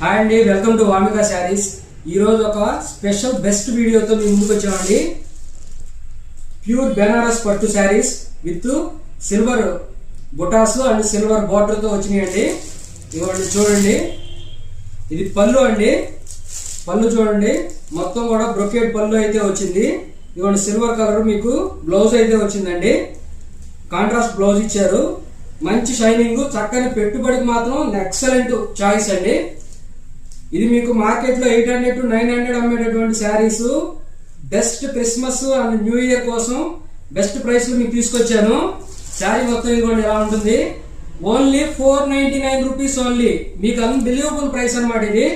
Hi అండి, welcome to Vamika saris. ఈరోజు ఒక స్పెషల్ బెస్ట్ వీడియోతో మీ ముందుకు వచ్చామండి. ప్యూర్ బెనారస్ పట్టు saris with silver butas and silver border తో వచ్చినాయండి. ఇవ్వండి చూడండి, ఇది పళ్ళు అండి. పళ్ళు చూడండి, మొత్తం కూడా బ్రొకేడ్ పళ్ళు అయితే వచ్చింది. ఇవ్వండి సిల్వర్ కలర్ మీకు బ్లౌజ్ అయితే వచ్చిందండి. కాంట్రాస్ట్ బ్లౌజ్ ఇచ్చారు. మంచి షైనింగ్, చక్కని పెట్టుబడికి మాత్రం ఎక్సలెంట్ చాయిస్ అండి. ఇది మీకు మార్కెట్ లో 800 to 900 అమ్మేటటువంటి saris best Christmas and new year కోసం బెస్ట్ ప్రైస్ లో మీకు తీసుకొచ్చాను. శారీ మొత్తం ఇదిగోండి ఎలా ఉంటుంది. Only 499 rupees only. మీకు అన్బిలీవబుల్ ప్రైస్ అనమాట ఇది.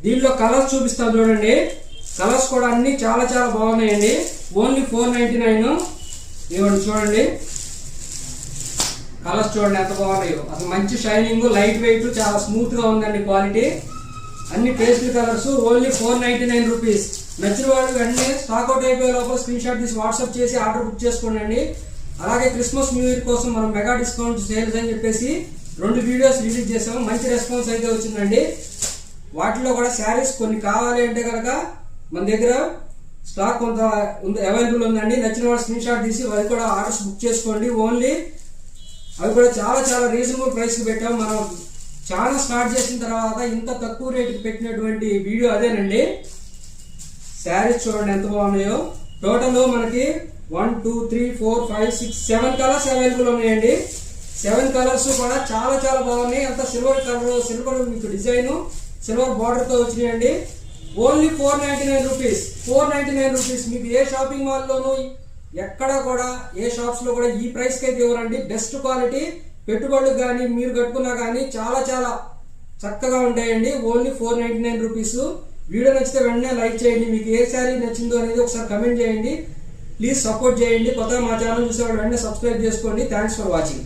దీంట్లో కలర్స్ చూపిస్తాను చూడండి. కలర్స్ కూడా అన్ని చాలా చాలా బాగున్నాయండి. ఓన్లీ 499. ఇదిగోండి చూడండి, కలర్స్ చూడండి ఎంత బాగున్నాయో. అసలు మంచి షైనింగ్, లైట్ వెయిట్, చాలా స్మూత్ గా ఉందండి క్వాలిటీ. అన్ని పేస్టల్ కలర్స్. Only 499 rupees. నచ్చిన వాళ్ళు వెంటనే స్టాక్అవుట్ అయిపోయే లోపల స్క్రీన్ షాట్ తీసి వాట్సాప్ చేసి ఆర్డర్ బుక్ చేసుకోండి. అలాగే క్రిస్మస్ న్యూ ఇయర్ కోసం మనం మెగా డిస్కౌంట్ సేల్స్ అని చెప్పేసి 2 వీడియోస్ రిలీజ్ చేసాము. మంచి రెస్పాన్స్ అయితే వచ్చిందండి. వాటిలో కూడా శారీస్ కొన్ని కావాలి అంటే కనుక మన దగ్గర స్టాక్ కొంత అవైలబుల్ ఉందండి. నచ్చిన వాళ్ళు స్క్రీన్ షాట్ తీసి అవి కూడా ఆర్డర్స్ బుక్ చేసుకోండి. ఓన్లీ అవి కూడా చాలా చాలా రీజనబుల్ ప్రైస్కి పెట్టాం. మనం ఛానల్ స్టార్ట్ చేసిన తర్వాత ఇంత తక్కువ రేటుకి పెట్టినటువంటి వీడియో అదేనండి. శారీస్ చూడండి ఎంత బాగున్నాయో. టోటల్ మనకి 1 2 3 4 5 6 7 కలర్స్ అవైలబుల్ ఉన్నాయండి. 7 కలర్స్ కూడా చాలా చాలా బాగున్నాయి. అంత సిల్వర్ కలర్, సిల్వర్ మీకు డిజైన్, సిల్వర్ బార్డర్ తో వచ్చినాయండి. Only 499 rupees. 499 రూపీస్. మీకు ఏ షాపింగ్ మాల్ లోను ఎక్కడ కూడా ఏ షాప్స్ లో కూడా ఈ ప్రైస్ కి అయితే ఇవ్వరండి. బెస్ట్ క్వాలిటీ, పెట్టుబడులు కానీ మీరు కట్టుకున్నా కానీ చాలా చాలా చక్కగా ఉంటాయండి. Only 499 rupees. వీడియో నచ్చితే వెంటనే లైక్ చేయండి. మీకు ఏ శారీ నచ్చిందో అనేది ఒకసారి కమెంట్ చేయండి. ప్లీజ్ సపోర్ట్ చేయండి. కొత్తగా మా ఛానల్ చూసేవాళ్ళు వెంటనే సబ్స్క్రైబ్ చేసుకోండి. Thanks for watching.